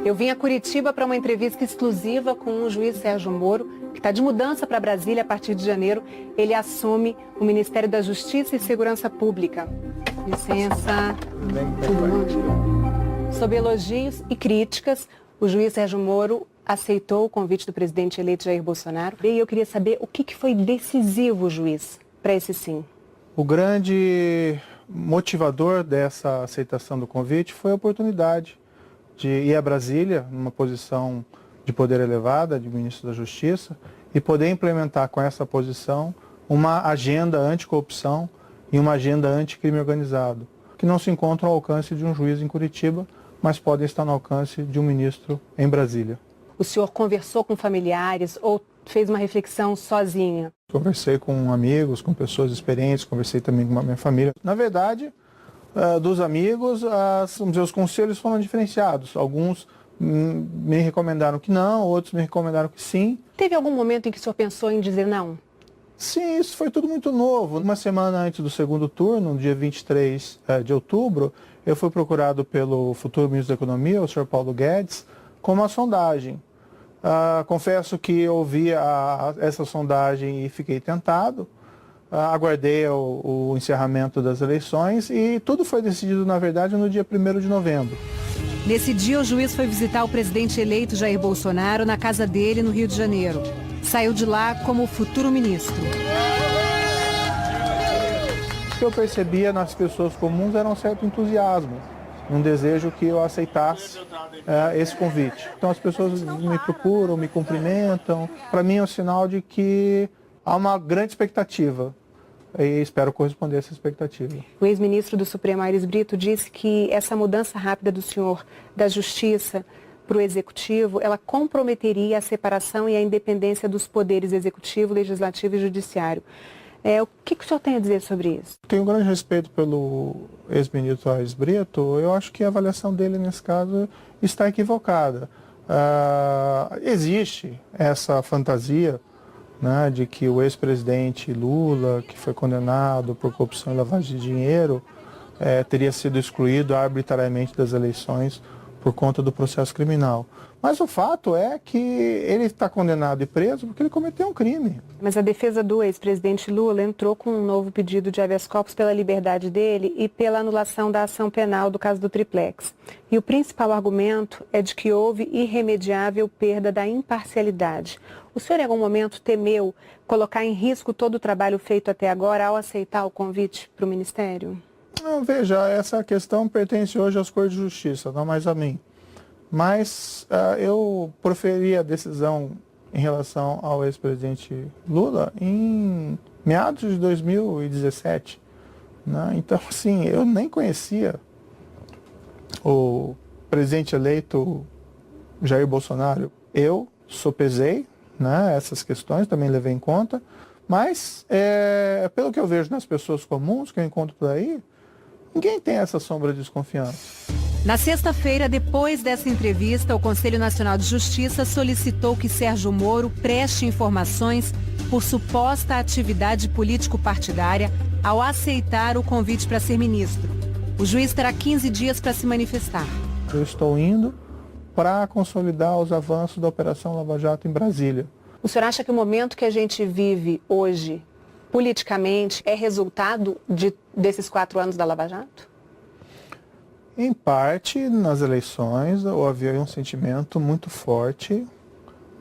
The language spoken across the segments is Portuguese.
Eu vim a Curitiba para uma entrevista exclusiva com o juiz Sérgio Moro, que está de mudança para Brasília a partir de janeiro. Ele assume o Ministério da Justiça e Segurança Pública. Licença. Sob elogios e críticas, o juiz Sérgio Moro aceitou o convite do presidente eleito Jair Bolsonaro. E eu queria saber o que foi decisivo, juiz, para esse sim. O grande motivador dessa aceitação do convite foi a oportunidade de ir a Brasília, numa posição de poder elevada, de ministro da Justiça, e poder implementar com essa posição uma agenda anticorrupção e uma agenda anticrime organizado, que não se encontram ao alcance de um juiz em Curitiba, mas podem estar no alcance de um ministro em Brasília. O senhor conversou com familiares ou fez uma reflexão sozinha? Conversei com amigos, com pessoas experientes, conversei também com a minha família. Na verdade, dos amigos, vamos dizer, os conselhos foram diferenciados. Alguns me recomendaram que não, outros me recomendaram que sim. Teve algum momento em que o senhor pensou em dizer não? Sim, isso foi tudo muito novo. Uma semana antes do segundo turno, no dia 23 de outubro, eu fui procurado pelo futuro ministro da Economia, o senhor Paulo Guedes, com uma sondagem. Confesso que eu ouvi essa sondagem e fiquei tentado. Aguardei o encerramento das eleições e tudo foi decidido, na verdade, no dia 1º de novembro. Nesse dia, o juiz foi visitar o presidente eleito Jair Bolsonaro na casa dele, no Rio de Janeiro. Saiu de lá como futuro ministro. O que eu percebia nas pessoas comuns era um certo entusiasmo, um desejo que eu aceitasse esse convite. Então as pessoas me procuram, me cumprimentam. Para mim é um sinal de que há uma grande expectativa e espero corresponder a essa expectativa. O ex-ministro do Supremo, Aires Brito, disse que essa mudança rápida do senhor da Justiça para o Executivo, ela comprometeria a separação e a independência dos poderes Executivo, Legislativo e Judiciário. O que o senhor tem a dizer sobre isso? Tenho um grande respeito pelo ex-ministro Aires Brito. Eu acho que a avaliação dele, nesse caso, está equivocada. Existe essa fantasia, né, de que o ex-presidente Lula, que foi condenado por corrupção e lavagem de dinheiro, teria sido excluído arbitrariamente das eleições por conta do processo criminal. Mas o fato é que ele está condenado e preso porque ele cometeu um crime. Mas a defesa do ex-presidente Lula entrou com um novo pedido de habeas corpus pela liberdade dele e pela anulação da ação penal do caso do Triplex. E o principal argumento é de que houve irremediável perda da imparcialidade. O senhor em algum momento temeu colocar em risco todo o trabalho feito até agora ao aceitar o convite para o Ministério? Não, veja, essa questão pertence hoje às Cortes de Justiça, não mais a mim. Mas eu proferi a decisão em relação ao ex-presidente Lula em meados de 2017. Né? Então, assim, eu nem conhecia o presidente eleito Jair Bolsonaro. Eu sopesei, né, essas questões, também levei em conta, mas pelo que eu vejo nas pessoas comuns que eu encontro por aí, ninguém tem essa sombra de desconfiança. Na sexta-feira, depois dessa entrevista, o Conselho Nacional de Justiça solicitou que Sérgio Moro preste informações por suposta atividade político-partidária ao aceitar o convite para ser ministro. O juiz terá 15 dias para se manifestar. Eu estou indo para consolidar os avanços da Operação Lava Jato em Brasília. O senhor acha que o momento que a gente vive hoje, politicamente, é resultado desses 4 anos da Lava Jato? Em parte, nas eleições, havia um sentimento muito forte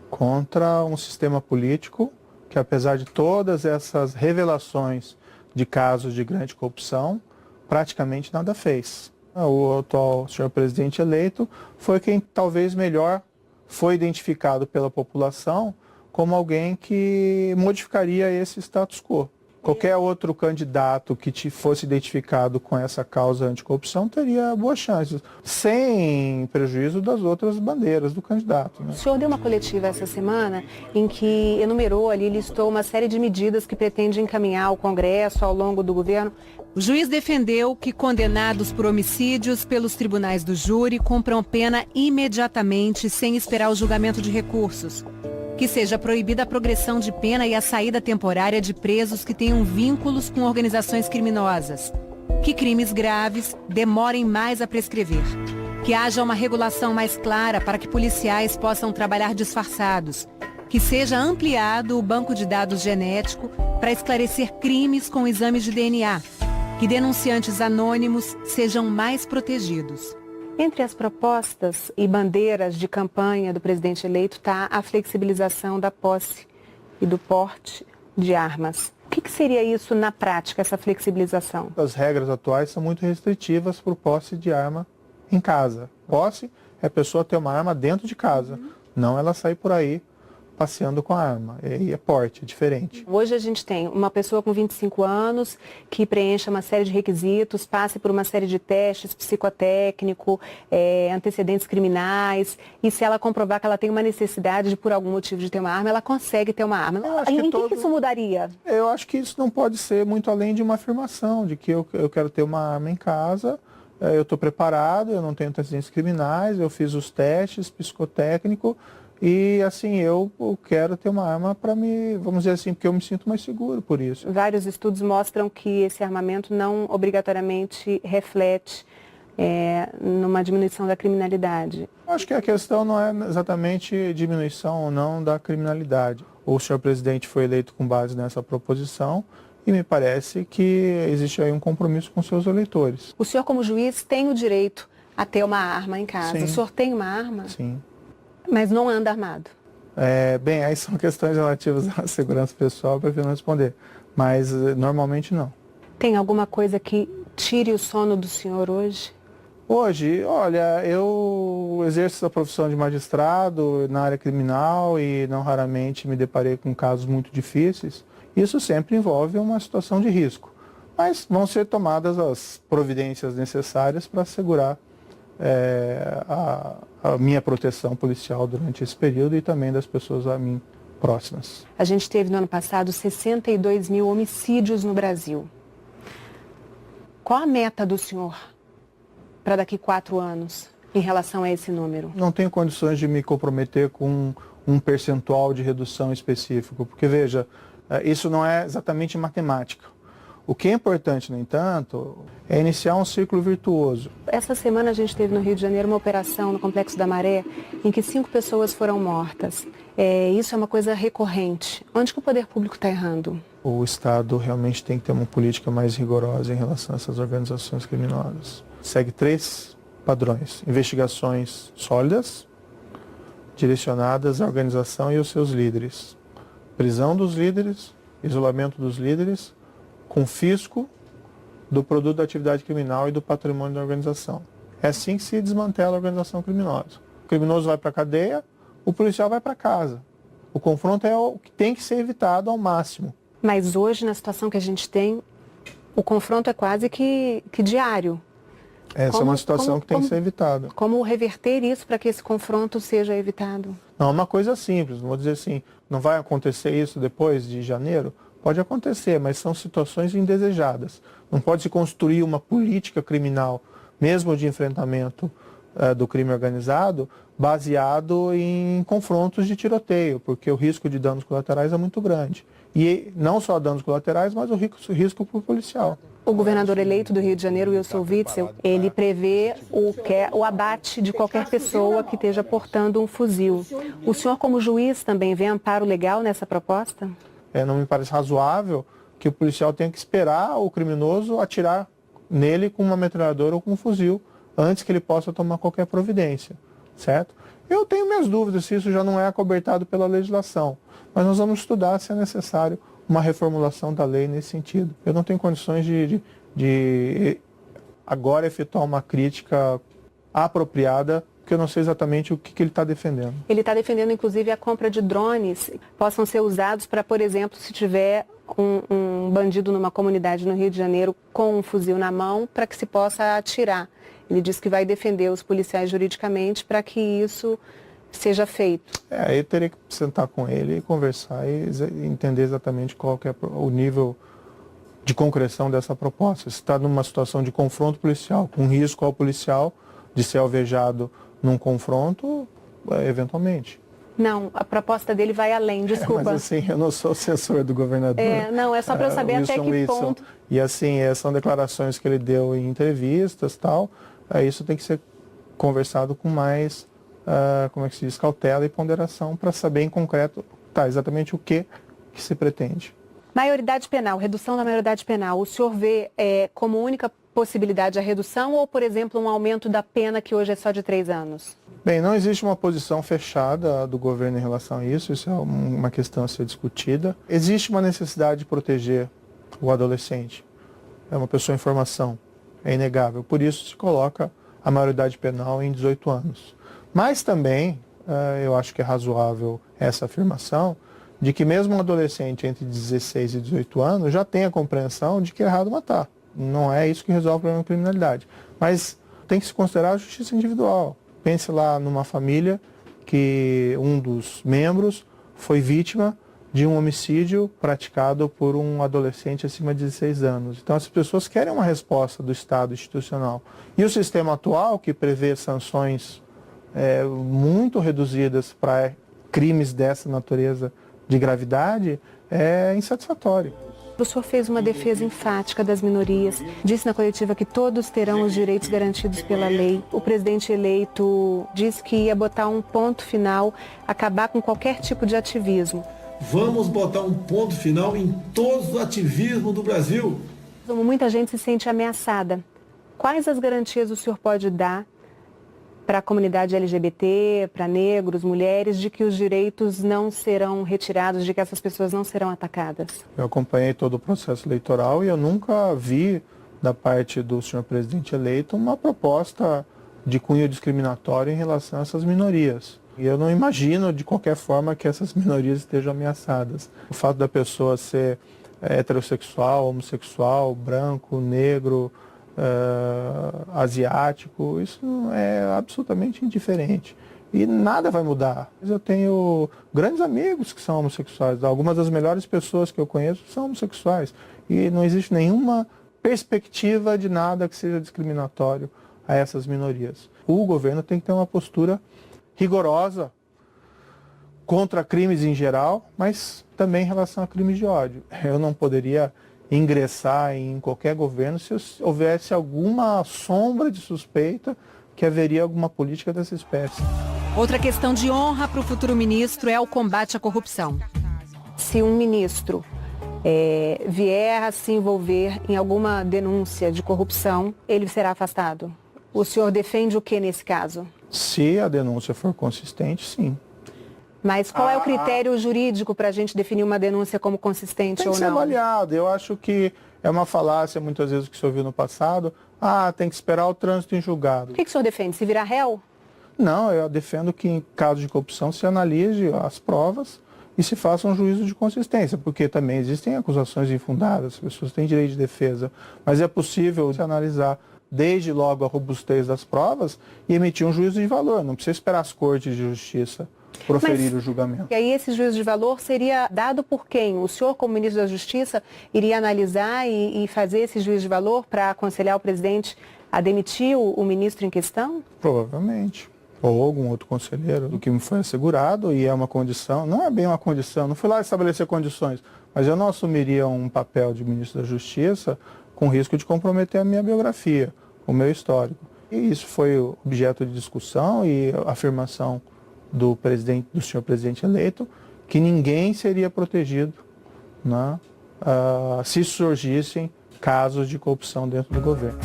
contra um sistema político que, apesar de todas essas revelações de casos de grande corrupção, praticamente nada fez. O atual senhor presidente eleito foi quem talvez melhor foi identificado pela população como alguém que modificaria esse status quo. Qualquer outro candidato que fosse identificado com essa causa anticorrupção teria boas chances, sem prejuízo das outras bandeiras do candidato. Né? O senhor deu uma coletiva essa semana em que enumerou ali, listou uma série de medidas que pretende encaminhar ao Congresso ao longo do governo. O juiz defendeu que condenados por homicídios pelos tribunais do júri cumpram pena imediatamente, sem esperar o julgamento de recursos. Que seja proibida a progressão de pena e a saída temporária de presos que tenham vínculos com organizações criminosas. Que crimes graves demorem mais a prescrever. Que haja uma regulação mais clara para que policiais possam trabalhar disfarçados. Que seja ampliado o banco de dados genético para esclarecer crimes com exames de DNA. Que denunciantes anônimos sejam mais protegidos. Entre as propostas e bandeiras de campanha do presidente eleito está a flexibilização da posse e do porte de armas. O que seria isso na prática, essa flexibilização? As regras atuais são muito restritivas para o posse de arma em casa. Posse é a pessoa ter uma arma dentro de casa, não ela sair por aí passeando com a arma. E é porte, é diferente. Hoje a gente tem uma pessoa com 25 anos que preencha uma série de requisitos, passe por uma série de testes psicotécnico, antecedentes criminais, e se ela comprovar que ela tem uma necessidade de, por algum motivo, de ter uma arma, ela consegue ter uma arma. Em que isso mudaria? Eu acho que isso não pode ser muito além de uma afirmação, de que eu quero ter uma arma em casa, eu estou preparado, eu não tenho antecedentes criminais, eu fiz os testes psicotécnicos, e assim, eu quero ter uma arma para vamos dizer assim, porque eu me sinto mais seguro por isso. Vários estudos mostram que esse armamento não obrigatoriamente reflete numa diminuição da criminalidade. Acho que a questão não é exatamente diminuição ou não da criminalidade. O senhor presidente foi eleito com base nessa proposição e me parece que existe aí um compromisso com seus eleitores. O senhor, como juiz, tem o direito a ter uma arma em casa. Sim. O senhor tem uma arma? Sim. Mas não anda armado? Bem, aí são questões relativas à segurança pessoal, eu prefiro não responder. Mas normalmente não. Tem alguma coisa que tire o sono do senhor hoje? Hoje, olha, eu exerço a profissão de magistrado na área criminal e não raramente me deparei com casos muito difíceis. Isso sempre envolve uma situação de risco. Mas vão ser tomadas as providências necessárias para assegurar a minha proteção policial durante esse período e também das pessoas a mim próximas. A gente teve no ano passado 62 mil homicídios no Brasil. Qual a meta do senhor para daqui 4 anos em relação a esse número? Não tenho condições de me comprometer com um percentual de redução específico, porque veja, isso não é exatamente matemática. O que é importante, no entanto, é iniciar um ciclo virtuoso. Essa semana a gente teve no Rio de Janeiro uma operação no Complexo da Maré em que 5 pessoas foram mortas. Isso é uma coisa recorrente. Onde que o poder público está errando? O Estado realmente tem que ter uma política mais rigorosa em relação a essas organizações criminosas. Segue 3 padrões: investigações sólidas, direcionadas à organização e aos seus líderes. Prisão dos líderes, isolamento dos líderes, confisco do produto da atividade criminal e do patrimônio da organização. É assim que se desmantela a organização criminosa. O criminoso vai para a cadeia, o policial vai para casa. O confronto é o que tem que ser evitado ao máximo. Mas hoje, na situação que a gente tem, o confronto é quase que diário. Essa é uma situação que tem que ser evitada. Como reverter isso para que esse confronto seja evitado? Não é uma coisa simples, não vou dizer assim, não vai acontecer isso depois de janeiro? Pode acontecer, mas são situações indesejadas. Não pode se construir uma política criminal, mesmo de enfrentamento do crime organizado, baseado em confrontos de tiroteio, porque o risco de danos colaterais é muito grande. E não só danos colaterais, mas o risco para o policial. O governador eleito do Rio de Janeiro, Wilson Witzel, ele prevê o abate de qualquer pessoa que esteja portando um fuzil. O senhor, como juiz, também vê amparo legal nessa proposta? Não me parece razoável que o policial tenha que esperar o criminoso atirar nele com uma metralhadora ou com um fuzil antes que ele possa tomar qualquer providência, certo? Eu tenho minhas dúvidas se isso já não é acobertado pela legislação, mas nós vamos estudar se é necessário uma reformulação da lei nesse sentido. Eu não tenho condições de agora efetuar uma crítica apropriada, porque eu não sei exatamente o que ele está defendendo. Ele está defendendo, inclusive, a compra de drones que possam ser usados para, por exemplo, se tiver um bandido numa comunidade no Rio de Janeiro com um fuzil na mão, para que se possa atirar. Ele diz que vai defender os policiais juridicamente para que isso seja feito. Aí teria que sentar com ele e conversar e entender exatamente qual que é o nível de concreção dessa proposta. Se está numa situação de confronto policial, com risco ao policial de ser alvejado num confronto, eventualmente. Não, a proposta dele vai além, desculpa. Mas assim, eu não sou assessor do governador. Não, é só para eu saber até que ponto. E assim, são declarações que ele deu em entrevistas e tal. Isso tem que ser conversado com mais, como é que se diz, cautela e ponderação para saber em concreto exatamente o que se pretende. Maioridade penal, redução da maioridade penal, o senhor vê como única possibilidade a redução ou, por exemplo, um aumento da pena que hoje é só de 3 anos? Bem, não existe uma posição fechada do governo em relação a isso é uma questão a ser discutida. Existe uma necessidade de proteger o adolescente, é uma pessoa em formação, é inegável, por isso se coloca a maioridade penal em 18 anos. Mas também, eu acho que é razoável essa afirmação, de que mesmo um adolescente entre 16 e 18 anos já tem a compreensão de que é errado matar. Não é isso que resolve o problema da criminalidade. Mas tem que se considerar a justiça individual. Pense lá numa família que um dos membros foi vítima de um homicídio praticado por um adolescente acima de 16 anos. Então as pessoas querem uma resposta do Estado institucional. E o sistema atual, que prevê sanções muito reduzidas para crimes dessa natureza de gravidade, é insatisfatório. O senhor fez uma defesa enfática das minorias, disse na coletiva que todos terão os direitos garantidos pela lei. O presidente eleito disse que ia botar um ponto final, acabar com qualquer tipo de ativismo. Vamos botar um ponto final em todo o ativismo do Brasil. Muita gente se sente ameaçada. Quais as garantias o senhor pode dar para a comunidade LGBT, para negros, mulheres, de que os direitos não serão retirados, de que essas pessoas não serão atacadas? Eu acompanhei todo o processo eleitoral e eu nunca vi, da parte do senhor presidente eleito, uma proposta de cunho discriminatório em relação a essas minorias. E eu não imagino, de qualquer forma, que essas minorias estejam ameaçadas. O fato da pessoa ser heterossexual, homossexual, branco, negro, asiático, isso é absolutamente indiferente. E nada vai mudar. Eu tenho grandes amigos que são homossexuais. Algumas das melhores pessoas que eu conheço são homossexuais. E não existe nenhuma perspectiva de nada que seja discriminatório a essas minorias. O governo tem que ter uma postura rigorosa contra crimes em geral, mas também em relação a crimes de ódio. Eu não poderia ingressar em qualquer governo se houvesse alguma sombra de suspeita que haveria alguma política dessa espécie. Outra questão de honra para o futuro ministro é o combate à corrupção. Se um ministro vier a se envolver em alguma denúncia de corrupção, ele será afastado. O senhor defende o que nesse caso? Se a denúncia for consistente, sim. Mas qual é o critério jurídico para a gente definir uma denúncia como consistente ou não? Tem que ser avaliado. Eu acho que é uma falácia, muitas vezes, que se ouviu no passado. Tem que esperar o trânsito em julgado. O que o senhor defende? Se virar réu? Não, eu defendo que em caso de corrupção se analise as provas e se faça um juízo de consistência, porque também existem acusações infundadas, as pessoas têm direito de defesa, mas é possível se analisar desde logo a robustez das provas e emitir um juízo de valor. Não precisa esperar as cortes de justiça proferir o julgamento. E aí esse juízo de valor seria dado por quem? O senhor, como ministro da Justiça, iria analisar e fazer esse juízo de valor para aconselhar o presidente a demitir o ministro em questão? Provavelmente. Ou algum outro conselheiro, do que me foi assegurado, e é uma condição, não é bem uma condição, não fui lá estabelecer condições, mas eu não assumiria um papel de ministro da Justiça com risco de comprometer a minha biografia, o meu histórico. E isso foi objeto de discussão e afirmação do senhor presidente eleito, que ninguém seria protegido, né, se surgissem casos de corrupção dentro do governo.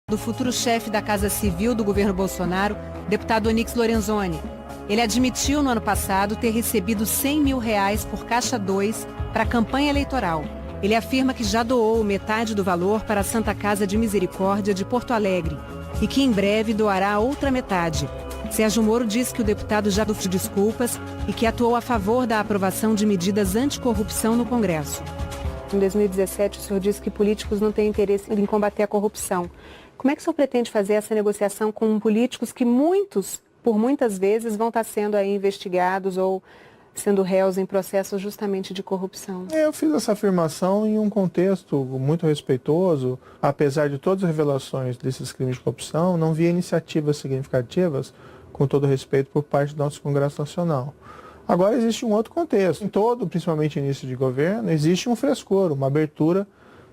Do futuro chefe da Casa Civil do governo Bolsonaro, deputado Onyx Lorenzoni. Ele admitiu no ano passado ter recebido R$100 mil por Caixa 2 para a campanha eleitoral. Ele afirma que já doou metade do valor para a Santa Casa de Misericórdia de Porto Alegre e que em breve doará a outra metade. Sérgio Moro disse que o deputado já pediu desculpas e que atuou a favor da aprovação de medidas anticorrupção no Congresso. Em 2017, o senhor disse que políticos não têm interesse em combater a corrupção. Como é que o senhor pretende fazer essa negociação com políticos que por muitas vezes, vão estar sendo aí investigados ou sendo réus em processos justamente de corrupção? Eu fiz essa afirmação em um contexto muito respeitoso. Apesar de todas as revelações desses crimes de corrupção, não vi iniciativas significativas, com todo respeito, por parte do nosso Congresso Nacional. Agora existe um outro contexto. Em todo, principalmente início de governo, existe um frescor, uma abertura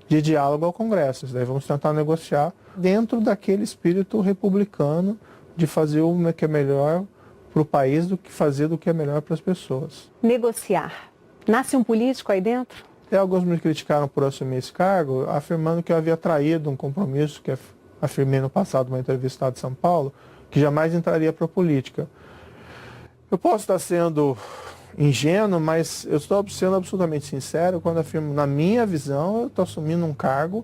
de diálogo ao Congresso. Daí vamos tentar negociar dentro daquele espírito republicano de fazer o que é melhor para o país do que fazer do que é melhor para as pessoas. Negociar. Nasce um político aí dentro? Alguns me criticaram por assumir esse cargo, afirmando que eu havia traído um compromisso que afirmei no passado numa entrevista lá de São Paulo, que jamais entraria para a política. Eu posso estar sendo ingênuo, mas eu estou sendo absolutamente sincero quando afirmo, na minha visão, eu estou assumindo um cargo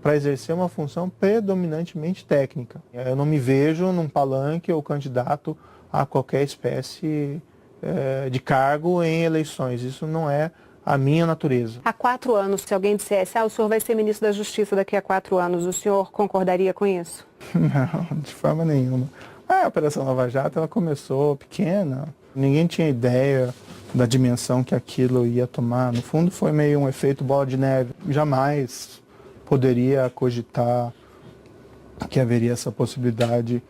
para exercer uma função predominantemente técnica. Eu não me vejo num palanque ou candidato a qualquer espécie de cargo em eleições. Isso não é a minha natureza. Há 4 anos, se alguém dissesse, o senhor vai ser ministro da Justiça daqui a 4 anos, o senhor concordaria com isso? Não, de forma nenhuma. A Operação Lava Jato, ela começou pequena, ninguém tinha ideia da dimensão que aquilo ia tomar. No fundo, foi meio um efeito bola de neve. Jamais poderia cogitar que haveria essa possibilidade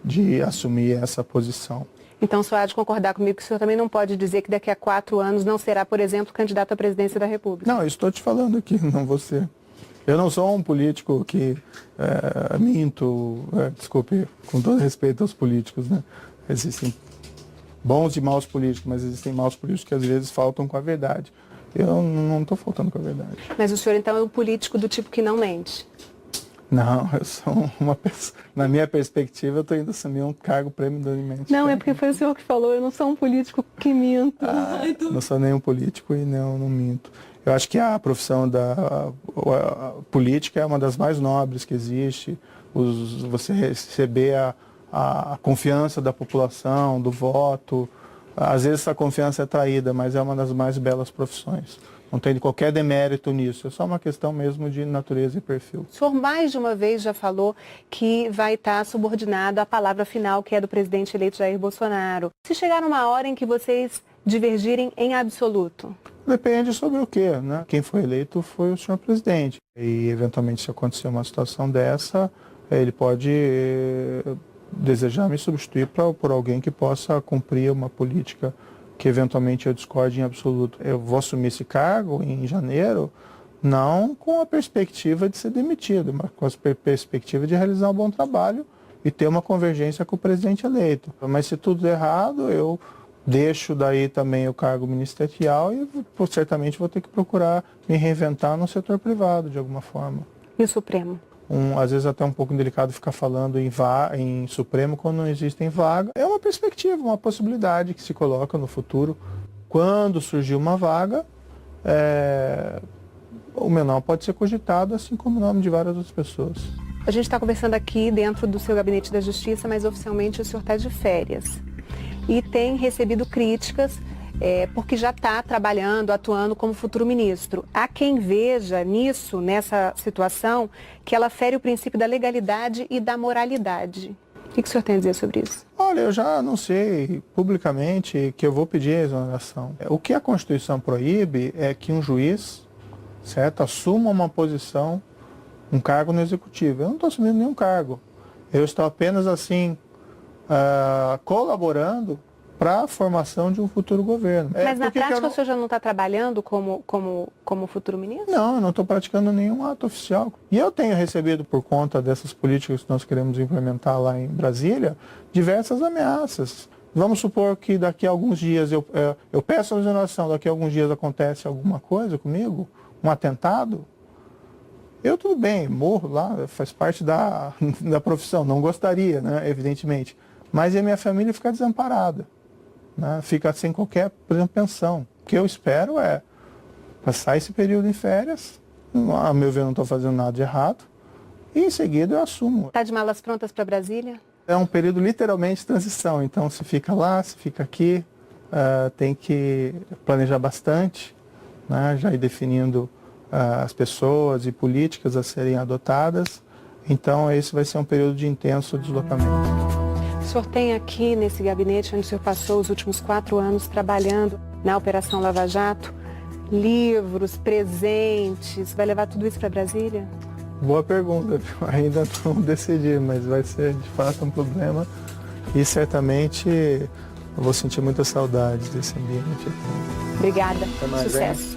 de assumir essa posição. Então, o senhor há de concordar comigo que o senhor também não pode dizer que daqui a 4 anos não será, por exemplo, candidato à presidência da República? Não, eu estou te falando aqui, não você. Eu não sou um político que minto, desculpe, com todo respeito aos políticos, né? Existem bons e maus políticos, mas existem maus políticos que às vezes faltam com a verdade. Eu não estou faltando com a verdade. Mas o senhor, então, é um político do tipo que não mente? Não, eu sou uma pessoa... Na minha perspectiva, eu estou indo assumir um cargo predominantemente. Não, é porque foi o senhor que falou, eu não sou um político que minto. Não sou nenhum político e não minto. Eu acho que a profissão da política é uma das mais nobres que existe. Você receber a confiança da população, do voto. Às vezes essa confiança é traída, mas é uma das mais belas profissões. Não tem qualquer demérito nisso, é só uma questão mesmo de natureza e perfil. O senhor mais de uma vez já falou que vai estar subordinado à palavra final, que é do presidente eleito Jair Bolsonaro. Se chegar numa hora em que vocês divergirem em absoluto? Depende sobre o quê, né? Quem foi eleito foi o senhor presidente. E, eventualmente, se acontecer uma situação dessa, ele pode desejar me substituir por alguém que possa cumprir uma política que eventualmente eu discorde em absoluto. Eu vou assumir esse cargo em janeiro, não com a perspectiva de ser demitido, mas com a perspectiva de realizar um bom trabalho e ter uma convergência com o presidente eleito. Mas se tudo der errado, eu deixo daí também o cargo ministerial e certamente vou ter que procurar me reinventar no setor privado, de alguma forma. E o Supremo? Às vezes até um pouco indelicado ficar falando em Supremo quando não existem vaga. É uma perspectiva, uma possibilidade que se coloca no futuro. Quando surgir uma vaga, o meu nome pode ser cogitado, assim como o nome de várias outras pessoas. A gente está conversando aqui dentro do seu gabinete da Justiça, mas oficialmente o senhor está de férias. E tem recebido críticas porque já está trabalhando, atuando como futuro ministro. Há quem veja nessa situação, que ela fere o princípio da legalidade e da moralidade. O que o senhor tem a dizer sobre isso? Olha, eu já anunciei publicamente que eu vou pedir a exoneração. O que a Constituição proíbe é que um juiz, certo, assuma uma posição, um cargo no Executivo. Eu não estou assumindo nenhum cargo. Eu estou apenas, assim, colaborando para a formação de um futuro governo. Mas na prática o senhor já não está trabalhando como futuro ministro? Não, eu não estou praticando nenhum ato oficial. E eu tenho recebido, por conta dessas políticas que nós queremos implementar lá em Brasília, diversas ameaças. Vamos supor que daqui a alguns dias eu peço a exoneração, daqui a alguns dias acontece alguma coisa comigo, um atentado. Eu tudo bem, morro lá, faz parte da profissão, não gostaria, né, evidentemente. Mas a minha família fica desamparada. Né, fica sem qualquer, por exemplo, pensão. O que eu espero é passar esse período em férias, a meu ver não estou fazendo nada de errado, e em seguida eu assumo. Está de malas prontas para Brasília? É um período literalmente de transição, então se fica lá, se fica aqui, tem que planejar bastante, né, já ir definindo as pessoas e políticas a serem adotadas, então esse vai ser um período de intenso deslocamento. O senhor tem aqui nesse gabinete onde o senhor passou os últimos 4 anos trabalhando na Operação Lava Jato, livros, presentes, vai levar tudo isso para Brasília? Boa pergunta, ainda não decidi, mas vai ser de fato um problema e certamente eu vou sentir muita saudade desse ambiente. Obrigada, Até mais, sucesso.